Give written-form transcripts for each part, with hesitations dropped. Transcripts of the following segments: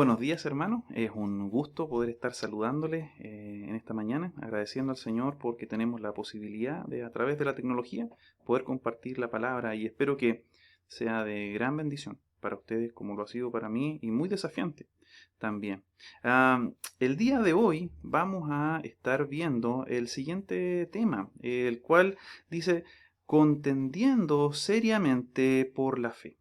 Buenos días, hermanos. Es un gusto poder estar saludándoles en esta mañana, agradeciendo al Señor porque tenemos la posibilidad de, a través de la tecnología, poder compartir la palabra y espero que sea de gran bendición para ustedes como lo ha sido para mí y muy desafiante también. El día de hoy vamos a estar viendo el siguiente tema, el cual dice, contendiendo seriamente por la fe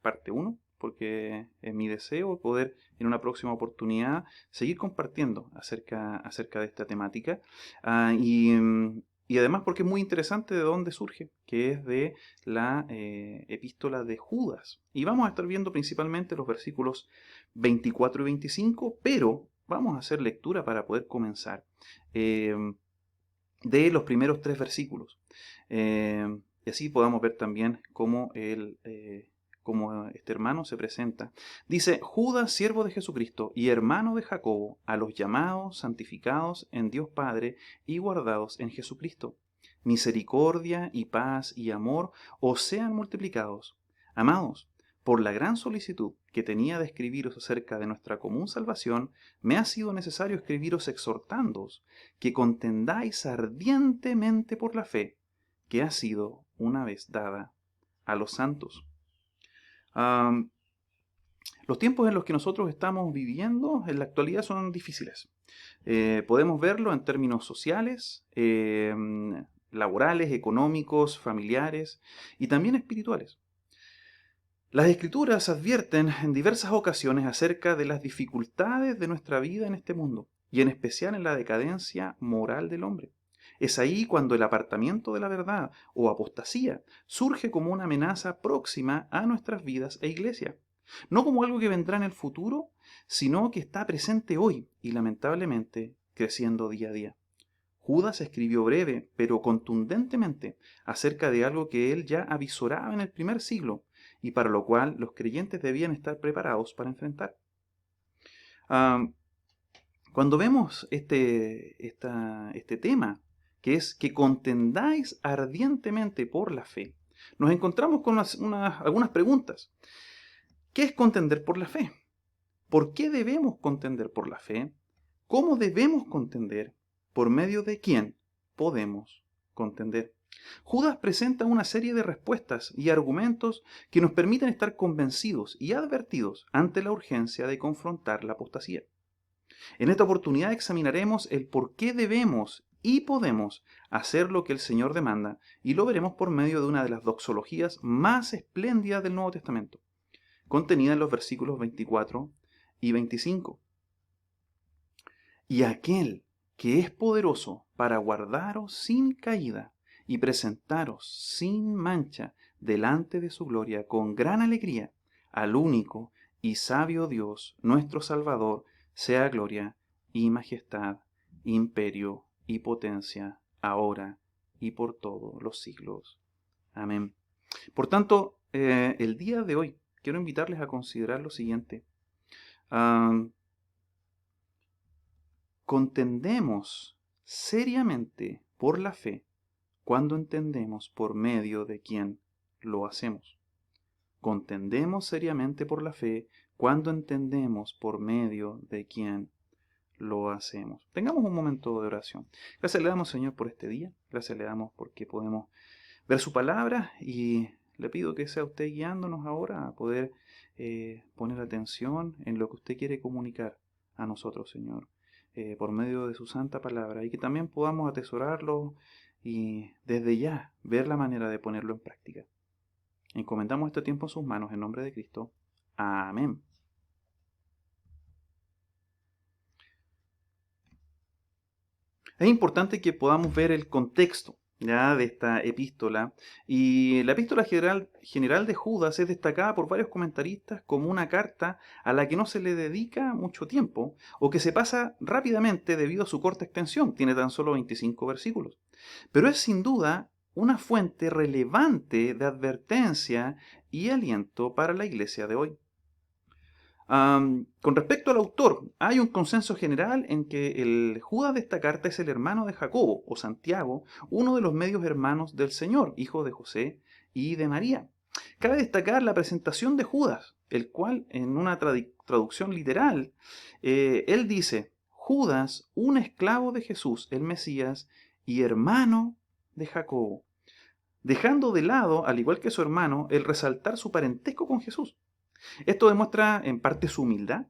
parte uno, porque es mi deseo poder en una próxima oportunidad seguir compartiendo acerca de esta temática. Y además porque es muy interesante de dónde surge, que es de la epístola de Judas. Y vamos a estar viendo principalmente los versículos 24 y 25, pero vamos a hacer lectura para poder comenzar eh, de los primeros tres versículos. Y así podamos ver también cómo este hermano se presenta. Dice, Judas, siervo de Jesucristo y hermano de Jacobo, a los llamados, santificados en Dios Padre y guardados en Jesucristo. Misericordia y paz y amor os sean multiplicados. Amados, por la gran solicitud que tenía de escribiros acerca de nuestra común salvación, me ha sido necesario escribiros exhortándoos que contendáis ardientemente por la fe que ha sido una vez dada a los santos. Los tiempos en los que nosotros estamos viviendo en la actualidad son difíciles. Podemos verlo en términos sociales, laborales, económicos, familiares y también espirituales. Las Escrituras advierten en diversas ocasiones acerca de las dificultades de nuestra vida en este mundo y en especial en la decadencia moral del hombre. Es ahí cuando el apartamiento de la verdad o apostasía surge como una amenaza próxima a nuestras vidas e iglesia. No como algo que vendrá en el futuro, sino que está presente hoy y lamentablemente creciendo día a día. Judas escribió breve pero contundentemente acerca de algo que él ya avisoraba en el primer siglo y para lo cual los creyentes debían estar preparados para enfrentar. Cuando vemos este tema, que es que contendáis ardientemente por la fe, nos encontramos con algunas preguntas. ¿Qué es contender por la fe? ¿Por qué debemos contender por la fe? ¿Cómo debemos contender? ¿Por medio de quién podemos contender? Judas presenta una serie de respuestas y argumentos que nos permiten estar convencidos y advertidos ante la urgencia de confrontar la apostasía. En esta oportunidad examinaremos el por qué debemos y podemos hacer lo que el Señor demanda y lo veremos por medio de una de las doxologías más espléndidas del Nuevo Testamento, contenida en los versículos 24 y 25. Y aquel que es poderoso para guardaros sin caída y presentaros sin mancha delante de su gloria con gran alegría, al único y sabio Dios, nuestro Salvador, sea gloria y majestad, imperio y potencia, ahora y por todos los siglos. Amén. Por tanto, el día de hoy quiero invitarles a considerar lo siguiente. Contendemos seriamente por la fe cuando entendemos por medio de quién lo hacemos. Contendemos seriamente por la fe cuando entendemos por medio de quién lo hacemos. Tengamos un momento de oración. Gracias le damos, Señor, por este día. Gracias le damos porque podemos ver su palabra y le pido que sea usted guiándonos ahora a poder poner atención en lo que usted quiere comunicar a nosotros, Señor, por medio de su santa palabra y que también podamos atesorarlo y desde ya ver la manera de ponerlo en práctica. Encomendamos este tiempo en sus manos en nombre de Cristo. Amén. Es importante que podamos ver el contexto ya de esta epístola, y la epístola general de Judas es destacada por varios comentaristas como una carta a la que no se le dedica mucho tiempo o que se pasa rápidamente debido a su corta extensión, tiene tan solo 25 versículos. Pero es sin duda una fuente relevante de advertencia y aliento para la iglesia de hoy. Con respecto al autor, hay un consenso general en que el Judas de esta carta es el hermano de Jacobo o Santiago, uno de los medios hermanos del Señor, hijo de José y de María. cabe destacar la presentación de Judas, el cual en una traducción literal, él dice, Judas, un esclavo de Jesús, el Mesías, y hermano de Jacobo, dejando de lado, al igual que su hermano, el resaltar su parentesco con Jesús. Esto demuestra en parte su humildad,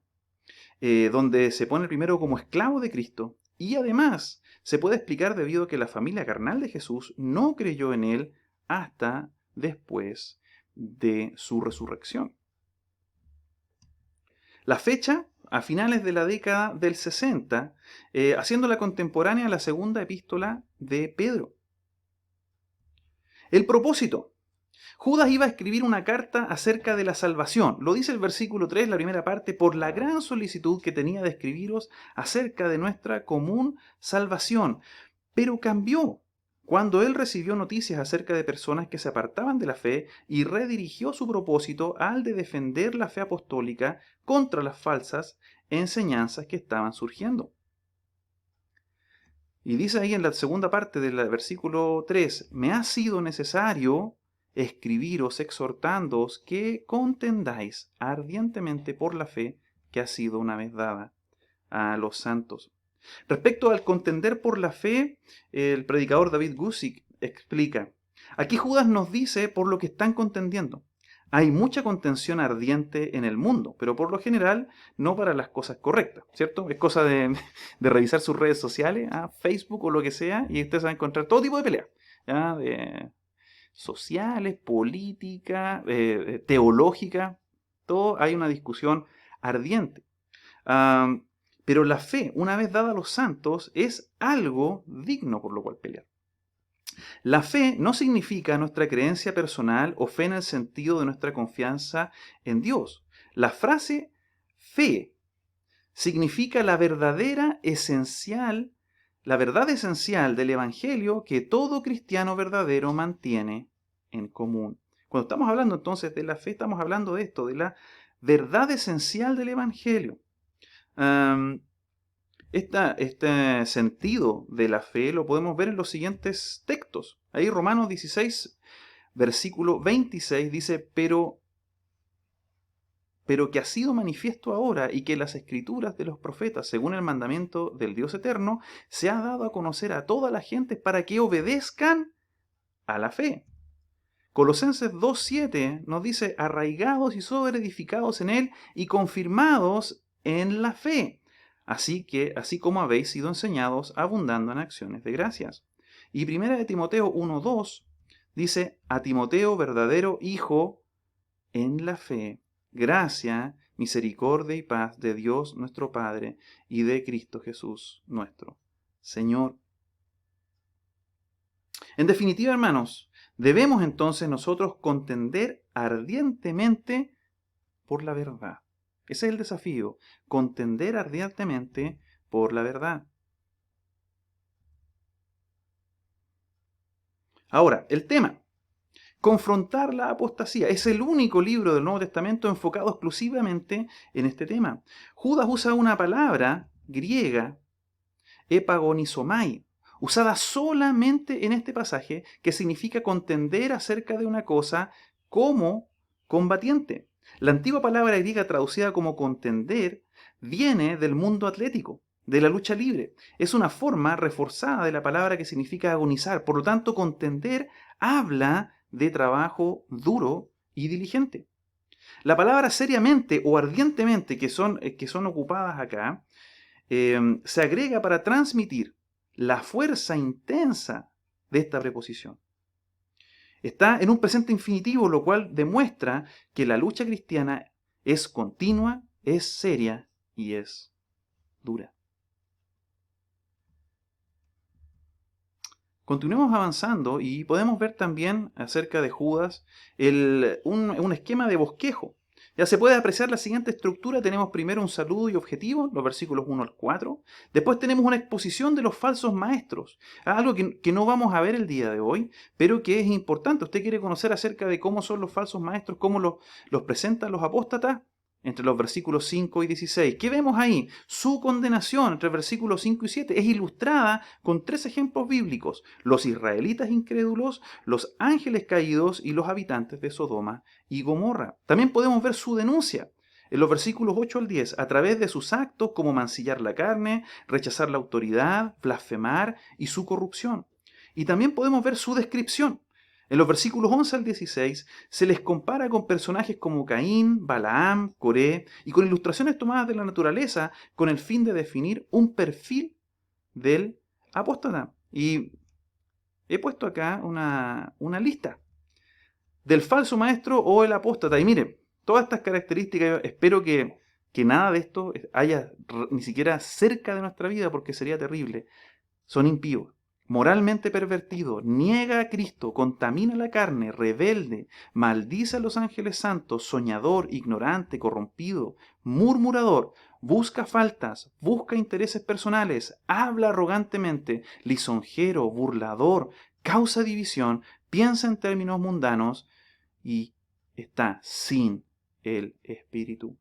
donde se pone primero como esclavo de Cristo, y además se puede explicar debido a que la familia carnal de Jesús no creyó en él hasta después de su resurrección. La fecha, a finales de la década del 60, haciéndola contemporánea a la segunda epístola de Pedro. El propósito. Judas iba a escribir una carta acerca de la salvación. Lo dice el versículo 3, la primera parte, por la gran solicitud que tenía de escribiros acerca de nuestra común salvación. Pero cambió cuando él recibió noticias acerca de personas que se apartaban de la fe y redirigió su propósito al de defender la fe apostólica contra las falsas enseñanzas que estaban surgiendo. Y dice ahí en la segunda parte del versículo 3, me ha sido necesario escribiros exhortándoos que contendáis ardientemente por la fe que ha sido una vez dada a los santos. Respecto al contender por la fe, el predicador David Guzik explica, aquí Judas nos dice por lo que están contendiendo. Hay mucha contención ardiente en el mundo, pero por lo general no para las cosas correctas, ¿cierto? Es cosa de revisar sus redes sociales, Facebook o lo que sea, y usted se va a encontrar todo tipo de peleas, ¿ya? De sociales, política, teológica, todo hay una discusión ardiente. Pero la fe, una vez dada a los santos, es algo digno por lo cual pelear. La fe no significa nuestra creencia personal o fe en el sentido de nuestra confianza en Dios. La frase fe significa la verdad esencial del Evangelio que todo cristiano verdadero mantiene en común. Cuando estamos hablando entonces de la fe, estamos hablando de esto, de la verdad esencial del Evangelio. Este sentido de la fe lo podemos ver en los siguientes textos. Ahí Romanos 16, versículo 26 dice, pero que ha sido manifiesto ahora y que las escrituras de los profetas, según el mandamiento del Dios eterno, se ha dado a conocer a toda la gente para que obedezcan a la fe. Colosenses 2.7 nos dice, arraigados y sobreedificados en él y confirmados en la fe. Así como habéis sido enseñados, abundando en acciones de gracias. Y 1 Timoteo 1.2 dice, a Timoteo, verdadero hijo en la fe, gracia, misericordia y paz de Dios nuestro Padre y de Cristo Jesús nuestro Señor. En definitiva, hermanos, debemos entonces nosotros contender ardientemente por la verdad. Ese es el desafío, contender ardientemente por la verdad. Ahora, el tema, confrontar la apostasía. Es el único libro del Nuevo Testamento enfocado exclusivamente en este tema. Judas usa una palabra griega, epagonizomai, usada solamente en este pasaje, que significa contender acerca de una cosa como combatiente. La antigua palabra griega traducida como contender viene del mundo atlético, de la lucha libre. Es una forma reforzada de la palabra que significa agonizar. Por lo tanto, contender habla de trabajo duro y diligente. La palabra seriamente o ardientemente que son ocupadas acá se agrega para transmitir la fuerza intensa de esta preposición. Está en un presente infinitivo, lo cual demuestra que la lucha cristiana es continua, es seria y es dura. Continuemos avanzando y podemos ver también acerca de Judas un esquema de bosquejo. Ya se puede apreciar la siguiente estructura. Tenemos primero un saludo y objetivo, los versículos 1 al 4. Después tenemos una exposición de los falsos maestros. Algo que no vamos a ver el día de hoy, pero que es importante. Usted quiere conocer acerca de cómo son los falsos maestros, cómo los presentan los apóstatas. entre los versículos 5 y 16. ¿Qué vemos ahí? Su condenación entre versículos 5 y 7 es ilustrada con 3 ejemplos bíblicos: los israelitas incrédulos, los ángeles caídos y los habitantes de Sodoma y Gomorra. También podemos ver su denuncia en los versículos 8 al 10, a través de sus actos como mancillar la carne, rechazar la autoridad, blasfemar y su corrupción. Y también podemos ver su descripción. En los versículos 11 al 16 se les compara con personajes como Caín, Balaam, Coré y con ilustraciones tomadas de la naturaleza con el fin de definir un perfil del apóstata. Y he puesto acá una lista del falso maestro o el apóstata. Y mire, todas estas características, espero que nada de esto haya ni siquiera cerca de nuestra vida, porque sería terrible. Son impíos, moralmente pervertido, niega a Cristo, contamina la carne, rebelde, maldice a los ángeles santos, soñador, ignorante, corrompido, murmurador, busca faltas, busca intereses personales, habla arrogantemente, lisonjero, burlador, causa división, piensa en términos mundanos y está sin el Espíritu.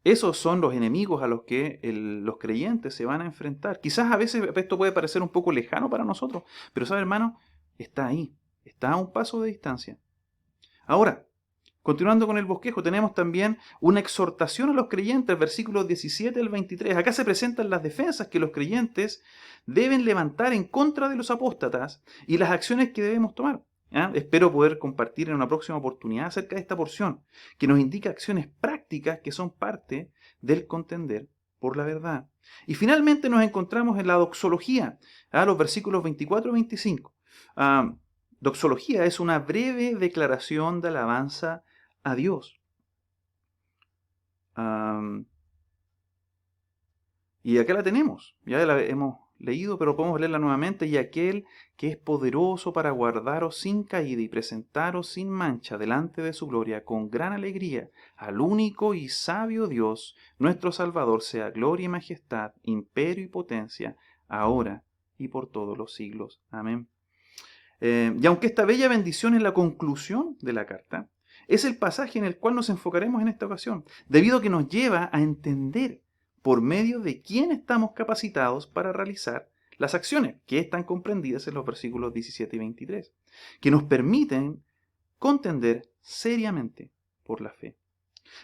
Esos son los enemigos a los que los creyentes se van a enfrentar. Quizás a veces esto puede parecer un poco lejano para nosotros, pero ¿sabe, hermano? Está ahí, está a un paso de distancia. Ahora, continuando con el bosquejo, tenemos también una exhortación a los creyentes, versículos 17 al 23. Acá se presentan las defensas que los creyentes deben levantar en contra de los apóstatas y las acciones que debemos tomar. Espero poder compartir en una próxima oportunidad acerca de esta porción, que nos indica acciones prácticas que son parte del contender por la verdad. Y finalmente nos encontramos en la doxología, los versículos 24 y 25. Doxología es una breve declaración de alabanza a Dios. Y acá la tenemos, ya la hemos leído, pero podemos leerla nuevamente. Y aquel que es poderoso para guardaros sin caída y presentaros sin mancha delante de su gloria con gran alegría, al único y sabio Dios, nuestro Salvador, sea gloria y majestad, imperio y potencia, ahora y por todos los siglos. Amén. Y aunque esta bella bendición es la conclusión de la carta, es el pasaje en el cual nos enfocaremos en esta ocasión, debido a que nos lleva a entender por medio de quién estamos capacitados para realizar las acciones que están comprendidas en los versículos 17 y 23, que nos permiten contender seriamente por la fe.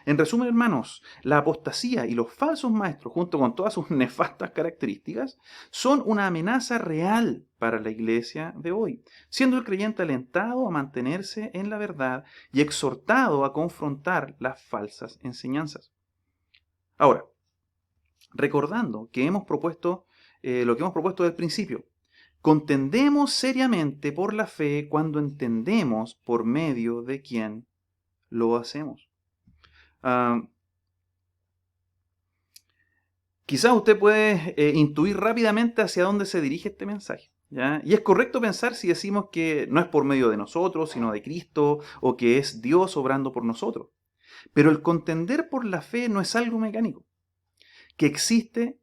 En resumen, hermanos, la apostasía y los falsos maestros, junto con todas sus nefastas características, son una amenaza real para la iglesia de hoy, siendo el creyente alentado a mantenerse en la verdad y exhortado a confrontar las falsas enseñanzas. Ahora, recordando que hemos propuesto lo que hemos propuesto desde el principio, contendemos seriamente por la fe cuando entendemos por medio de quién lo hacemos. Quizás usted puede intuir rápidamente hacia dónde se dirige este mensaje, ¿ya? Y es correcto pensar si decimos que no es por medio de nosotros, sino de Cristo, o que es Dios obrando por nosotros. Pero el contender por la fe no es algo mecánico, que consiste,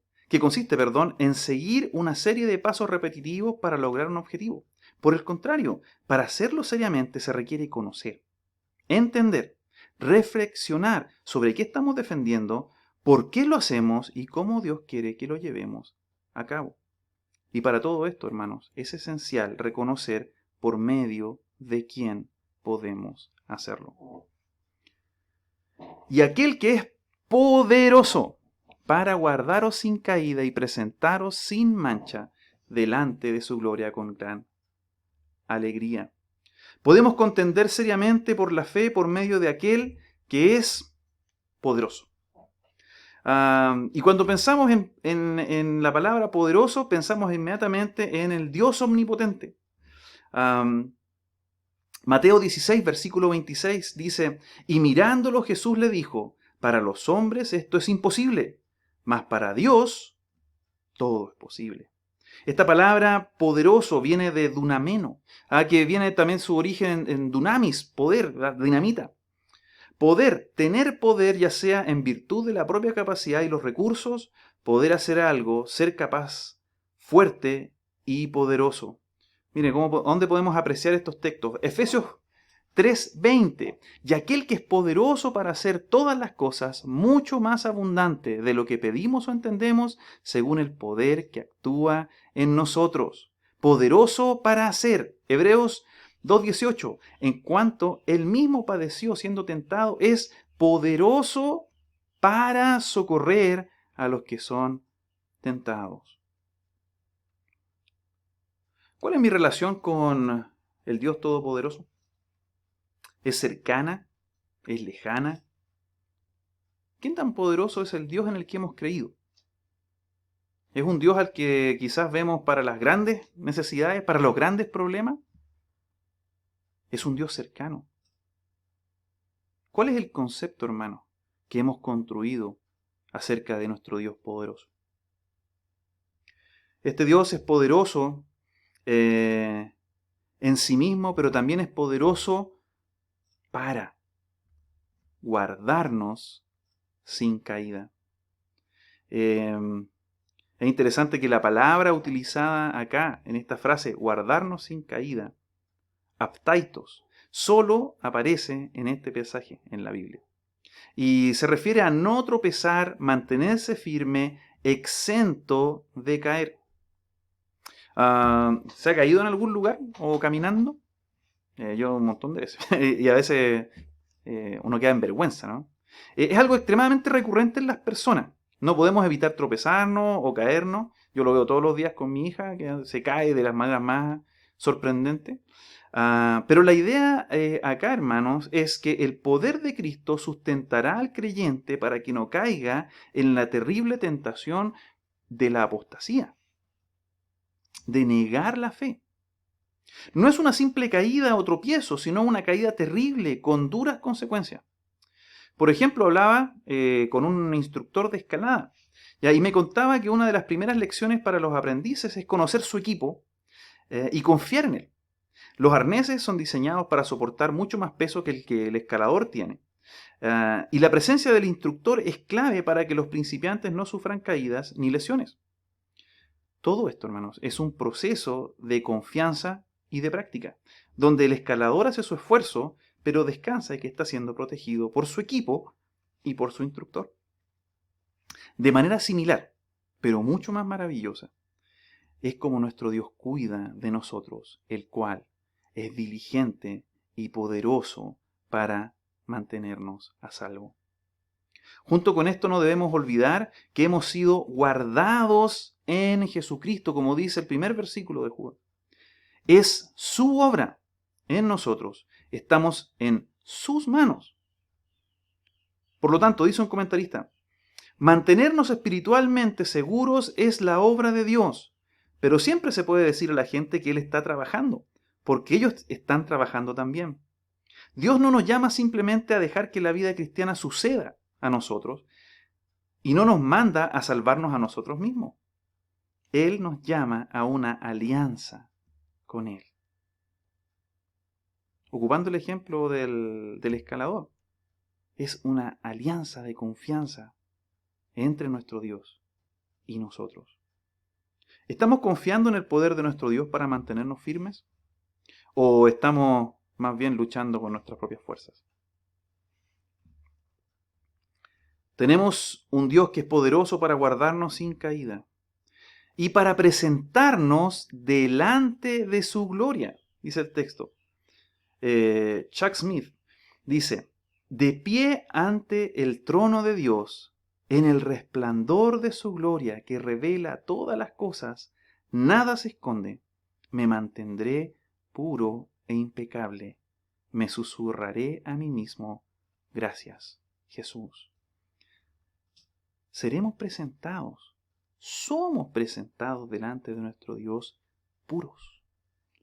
en seguir una serie de pasos repetitivos para lograr un objetivo. Por el contrario, para hacerlo seriamente se requiere conocer, entender, reflexionar sobre qué estamos defendiendo, por qué lo hacemos y cómo Dios quiere que lo llevemos a cabo. Y para todo esto, hermanos, es esencial reconocer por medio de quién podemos hacerlo. Y aquel que es poderoso para guardaros sin caída y presentaros sin mancha delante de su gloria con gran alegría. Podemos contender seriamente por la fe por medio de aquel que es poderoso. Y cuando pensamos en la palabra poderoso, pensamos inmediatamente en el Dios omnipotente. Mateo 16, versículo 26 dice: y mirándolo Jesús le dijo, para los hombres esto es imposible, mas para Dios todo es posible. Esta palabra poderoso viene de dunameno, que viene también su origen en dunamis, poder, dinamita. Poder, tener poder ya sea en virtud de la propia capacidad y los recursos, poder hacer algo, ser capaz, fuerte y poderoso. Miren, ¿dónde podemos apreciar estos textos? Efesios 3:20. Y aquel que es poderoso para hacer todas las cosas mucho más abundante de lo que pedimos o entendemos, según el poder que actúa en nosotros. Poderoso para hacer. Hebreos 2:18. En cuanto él mismo padeció siendo tentado, es poderoso para socorrer a los que son tentados. ¿Cuál es mi relación con el Dios Todopoderoso? ¿Es cercana? ¿Es lejana? ¿Qué tan poderoso es el Dios en el que hemos creído? ¿Es un Dios al que quizás vemos para las grandes necesidades, para los grandes problemas? ¿Es un Dios cercano? ¿Cuál es el concepto, hermano, que hemos construido acerca de nuestro Dios poderoso? Este Dios es poderoso en sí mismo, pero también es poderoso para guardarnos sin caída. Es interesante que la palabra utilizada acá, en esta frase, guardarnos sin caída, aptaitos, solo aparece en este pasaje en la Biblia. Y se refiere a no tropezar, mantenerse firme, exento de caer. ¿Se ha caído en algún lugar o caminando? Yo un montón de veces. Y a veces uno queda en vergüenza, ¿no? Es algo extremadamente recurrente en las personas. No podemos evitar tropezarnos o caernos. Yo lo veo todos los días con mi hija, que se cae de las maneras más sorprendentes. Pero la idea acá, hermanos, es que el poder de Cristo sustentará al creyente para que no caiga en la terrible tentación de la apostasía, de negar la fe. No es una simple caída o tropiezo, sino una caída terrible, con duras consecuencias. Por ejemplo, hablaba con un instructor de escalada, y me contaba que una de las primeras lecciones para los aprendices es conocer su equipo y confiar en él. Los arneses son diseñados para soportar mucho más peso que el escalador tiene. Y la presencia del instructor es clave para que los principiantes no sufran caídas ni lesiones. Todo esto, hermanos, es un proceso de confianza y de práctica, donde el escalador hace su esfuerzo, pero descansa y que está siendo protegido por su equipo y por su instructor. De manera similar, pero mucho más maravillosa, es como nuestro Dios cuida de nosotros, el cual es diligente y poderoso para mantenernos a salvo. Junto con esto no debemos olvidar que hemos sido guardados en Jesucristo, como dice el primer versículo de Judas. Es su obra en nosotros. Estamos en sus manos. Por lo tanto, dice un comentarista, mantenernos espiritualmente seguros es la obra de Dios, pero siempre se puede decir a la gente que Él está trabajando, porque ellos están trabajando también. Dios no nos llama simplemente a dejar que la vida cristiana suceda a nosotros y no nos manda a salvarnos a nosotros mismos. Él nos llama a una alianza con Él. Ocupando el ejemplo del escalador, es una alianza de confianza entre nuestro Dios y nosotros. ¿Estamos confiando en el poder de nuestro Dios para mantenernos firmes? ¿O estamos más bien luchando con nuestras propias fuerzas? Tenemos un Dios que es poderoso para guardarnos sin caída y para presentarnos delante de su gloria, dice el texto. Chuck Smith dice, de pie ante el trono de Dios, en el resplandor de su gloria que revela todas las cosas, nada se esconde, me mantendré puro e impecable, me susurraré a mí mismo, gracias, Jesús. Seremos presentados, somos presentados delante de nuestro Dios puros,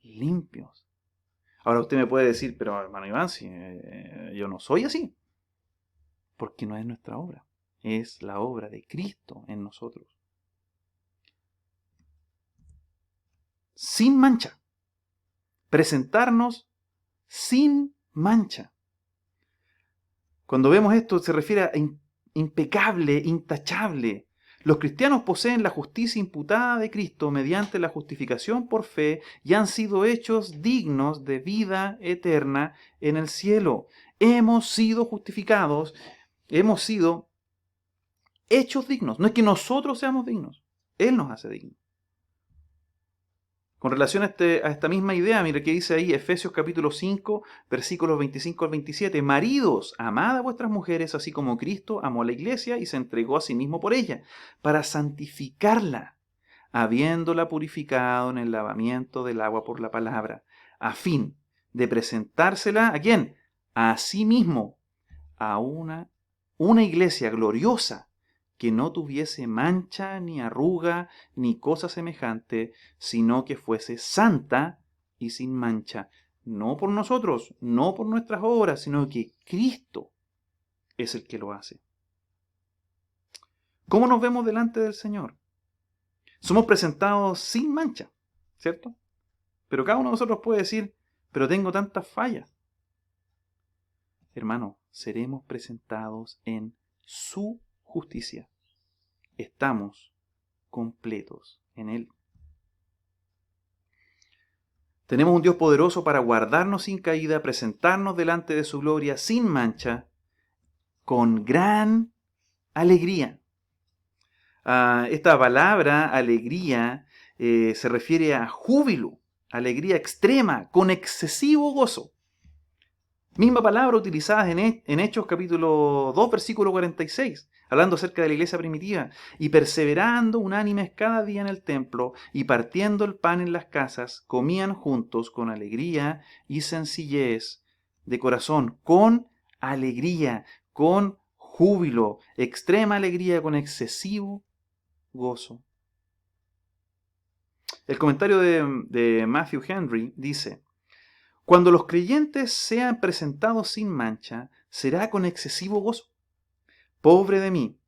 limpios. Ahora usted me puede decir, pero hermano Iván, si yo no soy así, porque no es nuestra obra, es la obra de Cristo en nosotros. Sin mancha, presentarnos sin mancha. Cuando vemos esto se refiere a impecable, intachable. Los cristianos poseen la justicia imputada de Cristo mediante la justificación por fe y han sido hechos dignos de vida eterna en el cielo. Hemos sido justificados, hemos sido hechos dignos. No es que nosotros seamos dignos, Él nos hace dignos. Con relación a esta misma idea, mire que dice ahí Efesios capítulo 5, versículos 25 al 27. Maridos, amad a vuestras mujeres, así como Cristo amó a la iglesia y se entregó a sí mismo por ella, para santificarla, habiéndola purificado en el lavamiento del agua por la palabra, a fin de presentársela, ¿a quién? A sí mismo, a una iglesia gloriosa, que no tuviese mancha, ni arruga, ni cosa semejante, sino que fuese santa y sin mancha. No por nosotros, no por nuestras obras, sino que Cristo es el que lo hace. ¿Cómo nos vemos delante del Señor? Somos presentados sin mancha, ¿cierto? Pero cada uno de nosotros puede decir, pero tengo tantas fallas. Hermano, seremos presentados en su justicia. Estamos completos en Él. Tenemos un Dios poderoso para guardarnos sin caída, presentarnos delante de su gloria sin mancha, con gran alegría. Esta palabra, alegría, se refiere a júbilo, alegría extrema, con excesivo gozo. Misma palabra utilizada en Hechos capítulo 2, versículo 46, hablando acerca de la iglesia primitiva. Y perseverando unánimes cada día en el templo y partiendo el pan en las casas, comían juntos con alegría y sencillez de corazón, con alegría, con júbilo, extrema alegría, con excesivo gozo. El comentario de Matthew Henry dice: cuando los creyentes sean presentados sin mancha, será con excesivo gozo. Pobre de mí,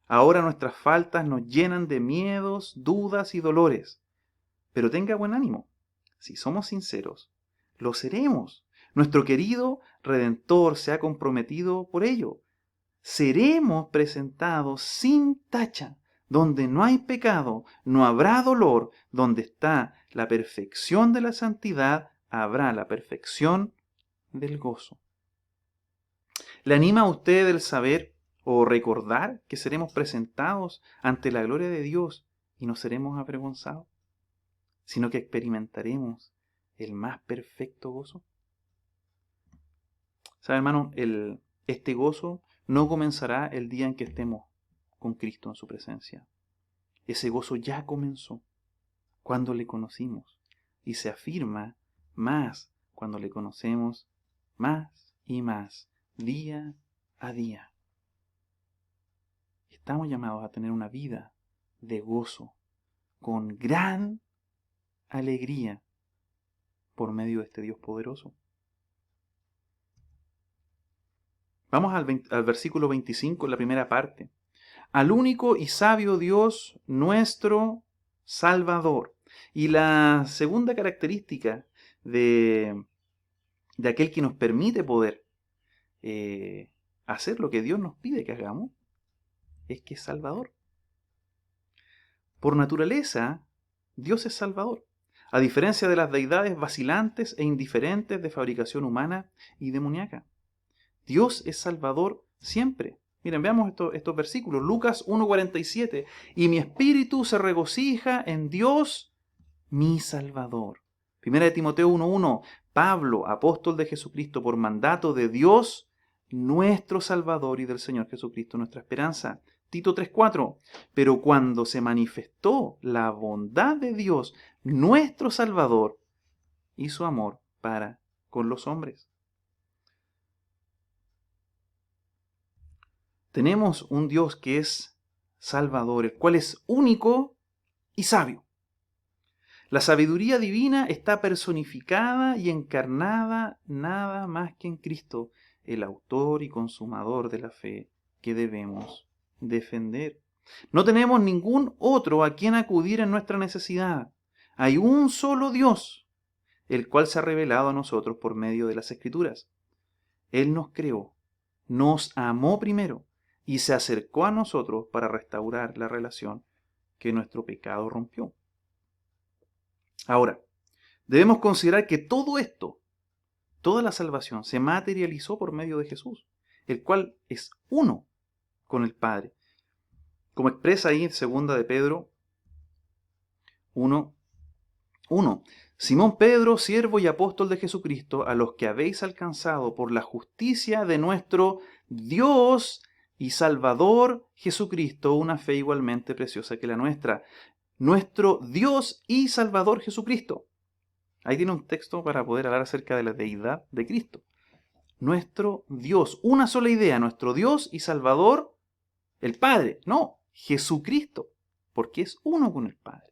ahora nuestras faltas nos llenan de miedos, dudas y dolores. Pero tenga buen ánimo, si somos sinceros, lo seremos. Nuestro querido Redentor se ha comprometido por ello. Seremos presentados sin tacha, donde no hay pecado, no habrá dolor, donde está la perfección de la santidad, habrá la perfección del gozo. ¿Le anima a usted el saber o recordar que seremos presentados ante la gloria de Dios y no seremos avergonzados, sino que experimentaremos el más perfecto gozo? ¿Sabe, hermano? Este gozo no comenzará el día en que estemos con Cristo en su presencia. Ese gozo ya comenzó cuando le conocimos y se afirma más cuando le conocemos más y más, día a día. Estamos llamados a tener una vida de gozo, con gran alegría, por medio de este Dios poderoso. Vamos al versículo 25, en la primera parte. Al único y sabio Dios, nuestro Salvador. Y la segunda característica de aquel que nos permite poder hacer lo que Dios nos pide que hagamos, es que es Salvador. Por naturaleza, Dios es Salvador, a diferencia de las deidades vacilantes e indiferentes de fabricación humana y demoníaca. Dios es Salvador siempre. Miren, veamos estos versículos. Lucas 1:47. Y mi espíritu se regocija en Dios, mi Salvador. Primera de Timoteo 1:1. Pablo, apóstol de Jesucristo, por mandato de Dios, nuestro Salvador, y del Señor Jesucristo, nuestra esperanza. Tito 3:4. Pero cuando se manifestó la bondad de Dios, nuestro Salvador, y su amor para con los hombres. Tenemos un Dios que es Salvador, el cual es único y sabio. La sabiduría divina está personificada y encarnada nada más que en Cristo, el autor y consumador de la fe que debemos defender. No tenemos ningún otro a quien acudir en nuestra necesidad. Hay un solo Dios, el cual se ha revelado a nosotros por medio de las Escrituras. Él nos creó, nos amó primero y se acercó a nosotros para restaurar la relación que nuestro pecado rompió. Ahora, debemos considerar que todo esto, toda la salvación, se materializó por medio de Jesús, el cual es uno con el Padre. Como expresa ahí en 2 de Pedro 1:1. Simón Pedro, siervo y apóstol de Jesucristo, a los que habéis alcanzado por la justicia de nuestro Dios y Salvador Jesucristo, una fe igualmente preciosa que la nuestra. Nuestro Dios y Salvador Jesucristo. Ahí tiene un texto para poder hablar acerca de la deidad de Cristo. Nuestro Dios, una sola idea, nuestro Dios y Salvador, el Padre. No, Jesucristo, porque es uno con el Padre.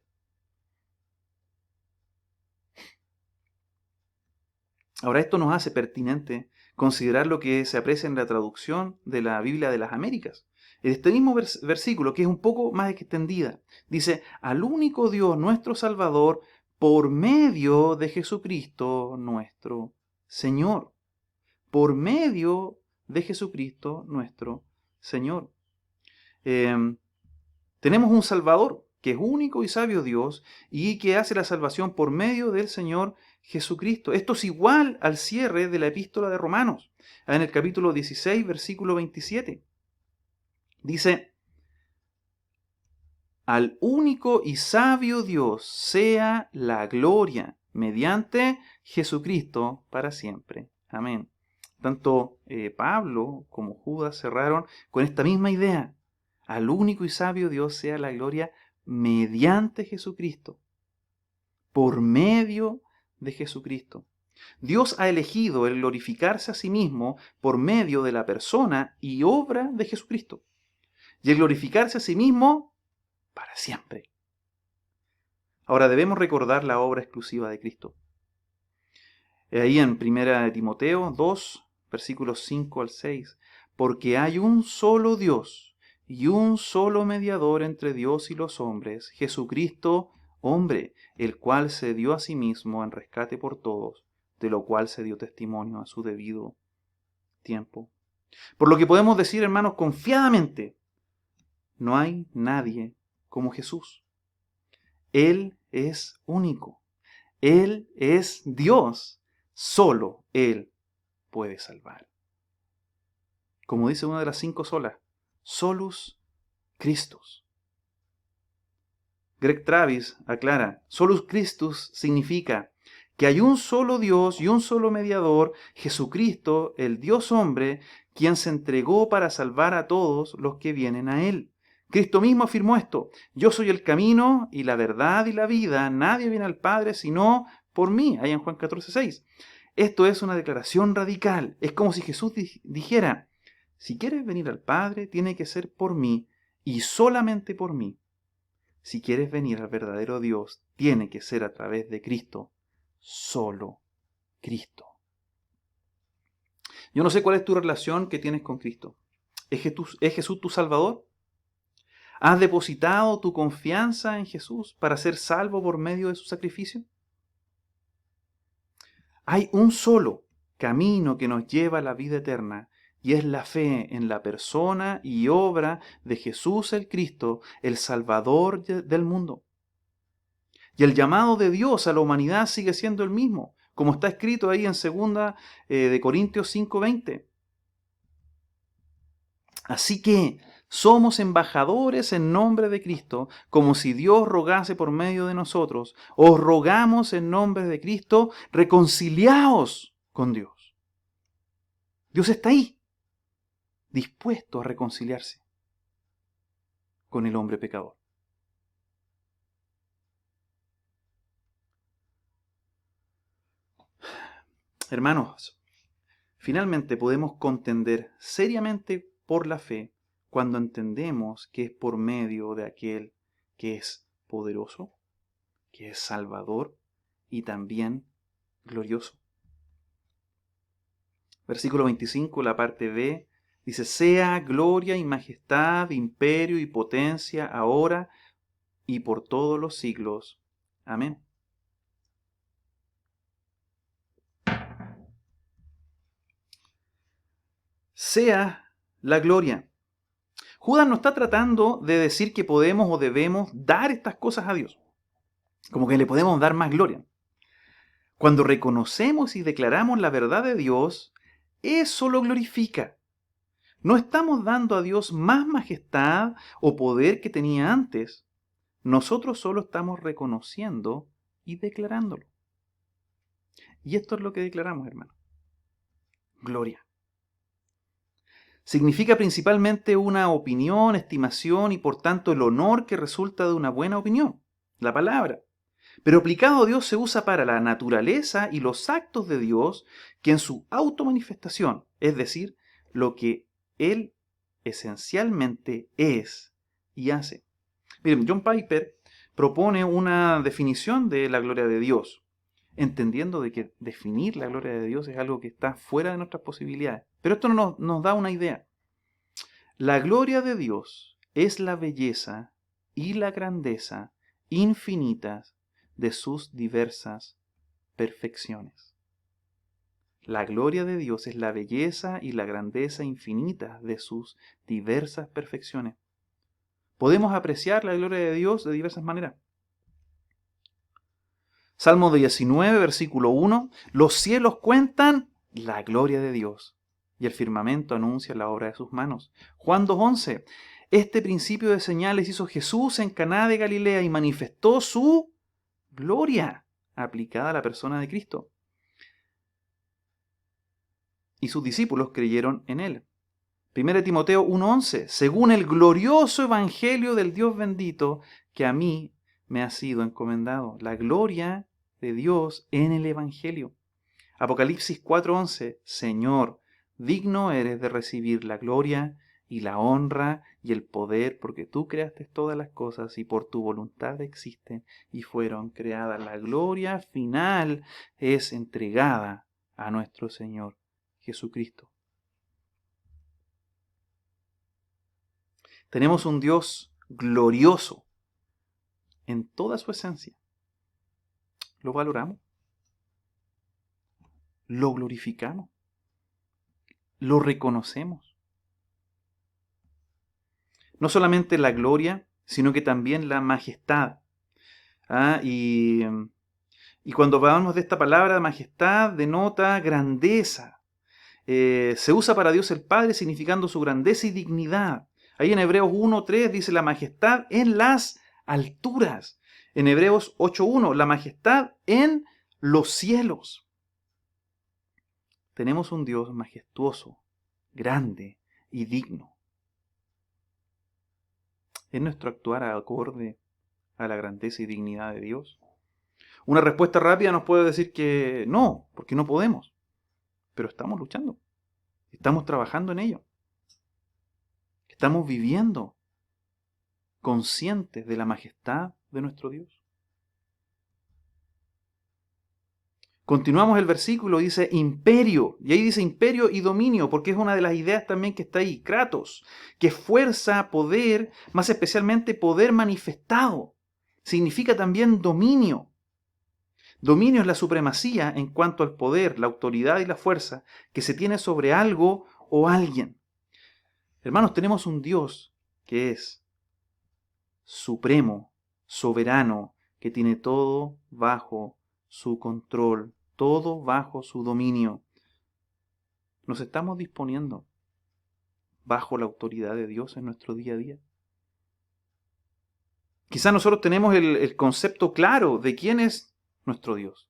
Ahora, esto nos hace pertinente considerar lo que se aprecia en la traducción de la Biblia de las Américas. Este mismo versículo, que es un poco más extendida, dice: al único Dios, nuestro Salvador, por medio de Jesucristo, nuestro Señor. Por medio de Jesucristo, nuestro Señor. Tenemos un Salvador, que es único y sabio Dios, y que hace la salvación por medio del Señor Jesucristo. Esto es igual al cierre de la epístola de Romanos, en el capítulo 16, versículo 27. Dice: al único y sabio Dios sea la gloria mediante Jesucristo para siempre. Amén. Tanto Pablo como Judas cerraron con esta misma idea. Al único y sabio Dios sea la gloria mediante Jesucristo, por medio de Jesucristo. Dios ha elegido el glorificarse a sí mismo por medio de la persona y obra de Jesucristo. Y el glorificarse a sí mismo para siempre. Ahora debemos recordar la obra exclusiva de Cristo. Ahí en 1 Timoteo 2, versículos 5 al 6. Porque hay un solo Dios y un solo mediador entre Dios y los hombres, Jesucristo, hombre, el cual se dio a sí mismo en rescate por todos, de lo cual se dio testimonio a su debido tiempo. Por lo que podemos decir, hermanos, confiadamente, no hay nadie como Jesús. Él es único. Él es Dios. Solo Él puede salvar. Como dice una de las 5 solas, solus Christus. Greg Travis aclara: solus Christus significa que hay un solo Dios y un solo mediador, Jesucristo, el Dios hombre, quien se entregó para salvar a todos los que vienen a Él. Cristo mismo afirmó esto: yo soy el camino y la verdad y la vida, nadie viene al Padre sino por mí, ahí en Juan 14:6. Esto es una declaración radical. Es como si Jesús dijera: si quieres venir al Padre, tiene que ser por mí y solamente por mí. Si quieres venir al verdadero Dios, tiene que ser a través de Cristo. Solo Cristo. Yo no sé cuál es tu relación que tienes con Cristo. ¿Es Jesús tu Salvador? ¿Has depositado tu confianza en Jesús para ser salvo por medio de su sacrificio? Hay un solo camino que nos lleva a la vida eterna, y es la fe en la persona y obra de Jesús el Cristo, el Salvador del mundo. Y el llamado de Dios a la humanidad sigue siendo el mismo, como está escrito ahí en 2 de Corintios 5:20. Así que somos embajadores en nombre de Cristo, como si Dios rogase por medio de nosotros. Os rogamos en nombre de Cristo, reconciliaos con Dios. Dios está ahí, dispuesto a reconciliarse con el hombre pecador. Hermanos, finalmente podemos contender seriamente por la fe cuando entendemos que es por medio de aquel que es poderoso, que es salvador y también glorioso. Versículo 25, la parte B, dice: sea gloria y majestad, imperio y potencia ahora y por todos los siglos. Amén. Sea la gloria. Judas no está tratando de decir que podemos o debemos dar estas cosas a Dios, como que le podemos dar más gloria. Cuando reconocemos y declaramos la verdad de Dios, eso lo glorifica. No estamos dando a Dios más majestad o poder que tenía antes. Nosotros solo estamos reconociendo y declarándolo. Y esto es lo que declaramos, hermano. Gloria. Significa principalmente una opinión, estimación y por tanto el honor que resulta de una buena opinión, la palabra. Pero aplicado a Dios se usa para la naturaleza y los actos de Dios que en su automanifestación, es decir, lo que Él esencialmente es y hace. Miren, John Piper propone una definición de la gloria de Dios, entendiendo de que definir la gloria de Dios es algo que está fuera de nuestras posibilidades. Pero esto nos da una idea. La gloria de Dios es la belleza y la grandeza infinitas de sus diversas perfecciones. La gloria de Dios es la belleza y la grandeza infinitas de sus diversas perfecciones. Podemos apreciar la gloria de Dios de diversas maneras. Salmo 19, versículo 1. Los cielos cuentan la gloria de Dios y el firmamento anuncia la obra de sus manos. Juan 2:11. Este principio de señales hizo Jesús en Caná de Galilea y manifestó su gloria aplicada a la persona de Cristo. Y sus discípulos creyeron en él. 1 Timoteo 1:11. Según el glorioso evangelio del Dios bendito que a mí me ha sido encomendado. La gloria de Dios en el evangelio. Apocalipsis 4:11. Señor, digno eres de recibir la gloria y la honra y el poder, porque tú creaste todas las cosas y por tu voluntad existen y fueron creadas. La gloria final es entregada a nuestro Señor Jesucristo. Tenemos un Dios glorioso en toda su esencia. ¿Lo valoramos? ¿Lo glorificamos? ¿Lo reconocemos? No solamente la gloria, sino que también la majestad. Y cuando hablamos de esta palabra, majestad denota grandeza. Se usa para Dios el Padre significando su grandeza y dignidad. Ahí en Hebreos 1:3 dice la majestad en las alturas. En Hebreos 8:1, la majestad en los cielos. Tenemos un Dios majestuoso, grande y digno. ¿Es nuestro actuar acorde a la grandeza y dignidad de Dios? Una respuesta rápida nos puede decir que no, porque no podemos. Pero estamos luchando. Estamos trabajando en ello. Estamos viviendo conscientes de la majestad de nuestro Dios. Continuamos el versículo, dice imperio, y ahí dice imperio y dominio, porque es una de las ideas también que está ahí, kratos, que es fuerza, poder, más especialmente poder manifestado. Significa también dominio. Dominio es la supremacía en cuanto al poder, la autoridad y la fuerza que se tiene sobre algo o alguien. Hermanos, tenemos un Dios que es supremo, soberano, que tiene todo bajo su control, todo bajo su dominio. ¿Nos estamos disponiendo bajo la autoridad de Dios en nuestro día a día? Quizás nosotros tenemos el concepto claro de quién es nuestro Dios,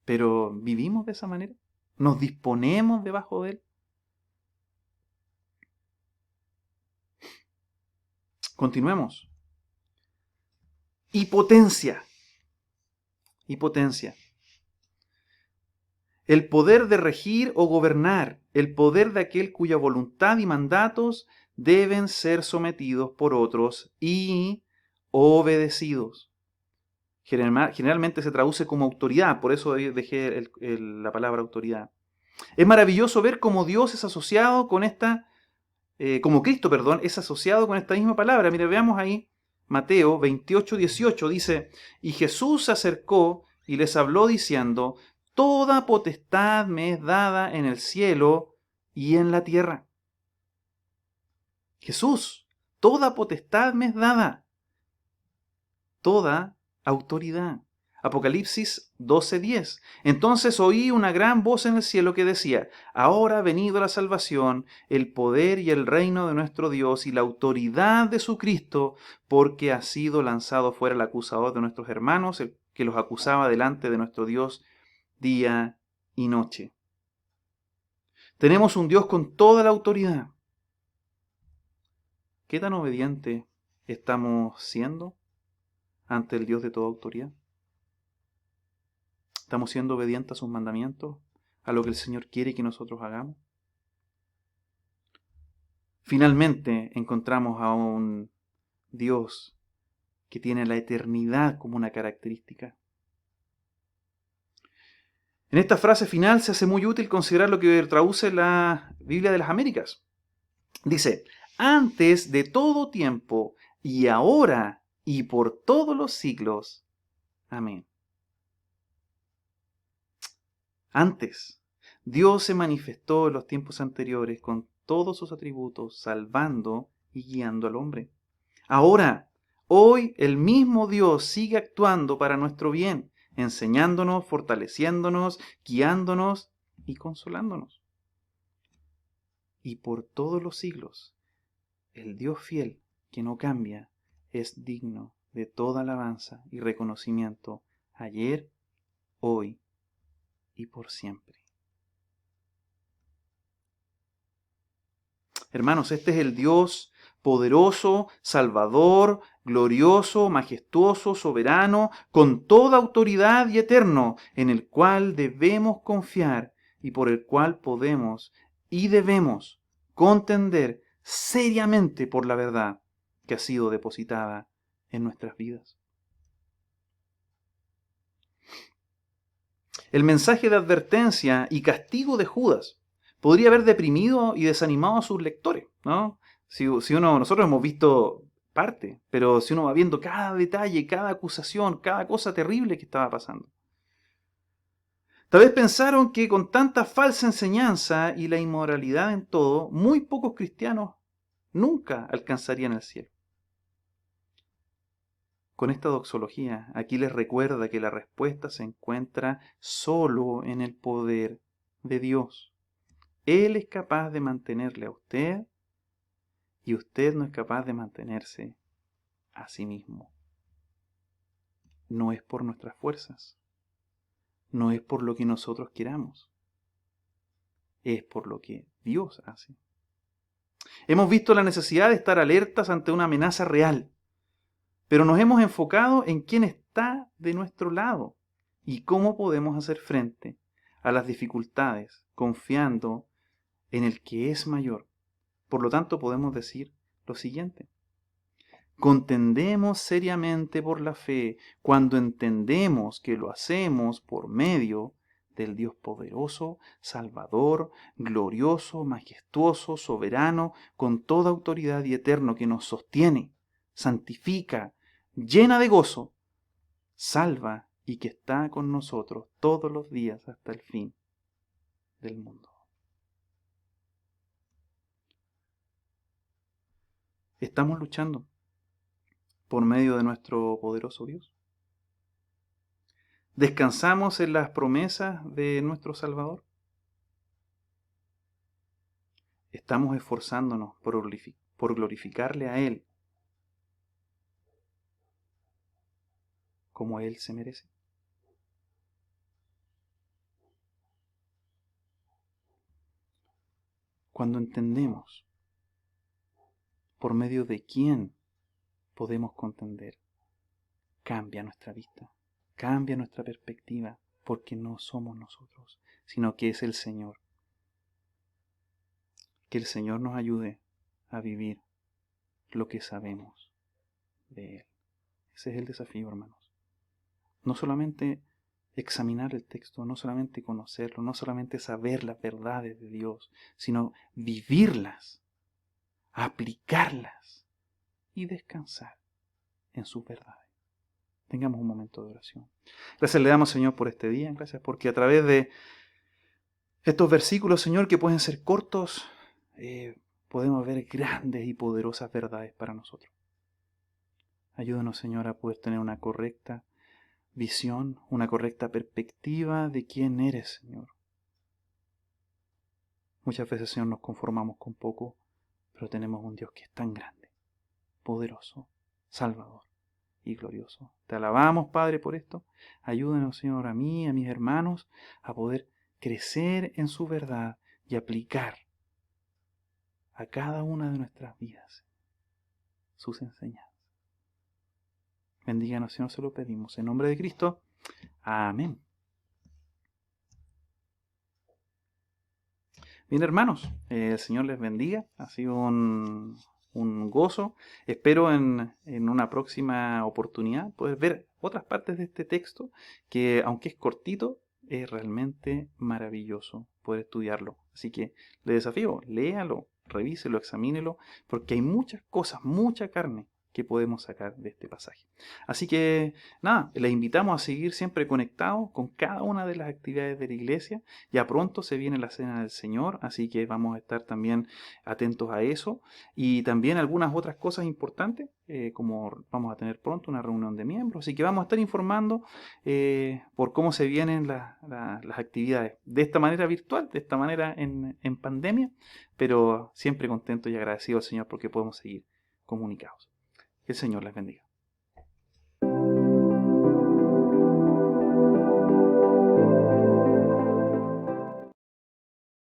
pero ¿vivimos de esa manera? ¿Nos disponemos debajo de Él? Continuemos. Y potencia. Y potencia. El poder de regir o gobernar, el poder de aquel cuya voluntad y mandatos deben ser sometidos por otros y obedecidos. Generalmente se traduce como autoridad, por eso dejé la palabra autoridad. Es maravilloso ver cómo Dios es asociado con esta, como Cristo, es asociado con esta misma palabra. Mire, veamos ahí, Mateo 28:18 dice, y Jesús se acercó y les habló diciendo, toda potestad me es dada en el cielo y en la tierra. Jesús, toda potestad me es dada, toda autoridad. Apocalipsis 12:10. Entonces oí una gran voz en el cielo que decía: ahora ha venido la salvación, el poder y el reino de nuestro Dios y la autoridad de su Cristo, porque ha sido lanzado fuera el acusador de nuestros hermanos, el que los acusaba delante de nuestro Dios día y noche. Tenemos un Dios con toda la autoridad. ¿Qué tan obediente estamos siendo ante el Dios de toda autoridad? ¿Estamos siendo obedientes a sus mandamientos, a lo que el Señor quiere que nosotros hagamos? Finalmente encontramos a un Dios que tiene la eternidad como una característica. En esta frase final se hace muy útil considerar lo que traduce la Biblia de las Américas. Dice: antes de todo tiempo y ahora y por todos los siglos. Amén. Antes, Dios se manifestó en los tiempos anteriores con todos sus atributos, salvando y guiando al hombre. Ahora, hoy, el mismo Dios sigue actuando para nuestro bien, enseñándonos, fortaleciéndonos, guiándonos y consolándonos. Y por todos los siglos, el Dios fiel, que no cambia, es digno de toda alabanza y reconocimiento, ayer, hoy y por siempre. Hermanos, este es el Dios poderoso, salvador, glorioso, majestuoso, soberano, con toda autoridad y eterno, en el cual debemos confiar y por el cual podemos y debemos contender seriamente por la verdad que ha sido depositada en nuestras vidas. El mensaje de advertencia y castigo de Judas podría haber deprimido y desanimado a sus lectores, ¿no? Nosotros hemos visto parte, pero si uno va viendo cada detalle, cada acusación, cada cosa terrible que estaba pasando. Tal vez pensaron que con tanta falsa enseñanza y la inmoralidad en todo, muy pocos cristianos nunca alcanzarían el cielo. Con esta doxología, aquí les recuerda que la respuesta se encuentra solo en el poder de Dios. Él es capaz de mantenerle a usted y usted no es capaz de mantenerse a sí mismo. No es por nuestras fuerzas, no es por lo que nosotros queramos, es por lo que Dios hace. Hemos visto la necesidad de estar alertas ante una amenaza real, pero nos hemos enfocado en quién está de nuestro lado y cómo podemos hacer frente a las dificultades confiando en el que es mayor. Por lo tanto, podemos decir lo siguiente: contendemos seriamente por la fe cuando entendemos que lo hacemos por medio del Dios poderoso, salvador, glorioso, majestuoso, soberano, con toda autoridad y eterno, que nos sostiene, santifica, llena de gozo, salva y que está con nosotros todos los días hasta el fin del mundo. Estamos luchando por medio de nuestro poderoso Dios. ¿Descansamos en las promesas de nuestro Salvador? ¿Estamos esforzándonos por glorificarle a Él como Él se merece? Cuando entendemos por medio de quién podemos contender, cambia nuestra vista, cambia nuestra perspectiva, porque no somos nosotros, sino que es el Señor. Que el Señor nos ayude a vivir lo que sabemos de Él. Ese es el desafío, hermanos. No solamente examinar el texto, no solamente conocerlo, no solamente saber las verdades de Dios, sino vivirlas, aplicarlas y descansar en sus verdades. Tengamos un momento de oración. Gracias le damos, Señor, por este día. Gracias porque a través de estos versículos, Señor, que pueden ser cortos, podemos ver grandes y poderosas verdades para nosotros. Ayúdanos, Señor, a poder tener una correcta visión, una correcta perspectiva de quién eres, Señor. Muchas veces, Señor, nos conformamos con poco, pero tenemos un Dios que es tan grande, poderoso, salvador y glorioso. Te alabamos, Padre, por esto. Ayúdanos, Señor, a mí, a mis hermanos, a poder crecer en su verdad y aplicar a cada una de nuestras vidas sus enseñanzas. Bendíganos, Señor, se lo pedimos. En nombre de Cristo. Amén. Bien, hermanos, el Señor les bendiga. Ha sido un gozo. Espero en una próxima oportunidad poder ver otras partes de este texto que, aunque es cortito, es realmente maravilloso poder estudiarlo. Así que le desafío, léalo, revíselo, examínelo, porque hay muchas cosas, mucha carne que podemos sacar de este pasaje. Así que nada, les invitamos a seguir siempre conectados con cada una de las actividades de la iglesia. Ya pronto se viene la Cena del Señor, así que vamos a estar también atentos a eso. Y también algunas otras cosas importantes, como vamos a tener pronto una reunión de miembros, así que vamos a estar informando por cómo se vienen las actividades. De esta manera virtual, de esta manera en pandemia, pero siempre contento y agradecido al Señor porque podemos seguir comunicados. Que el Señor les bendiga.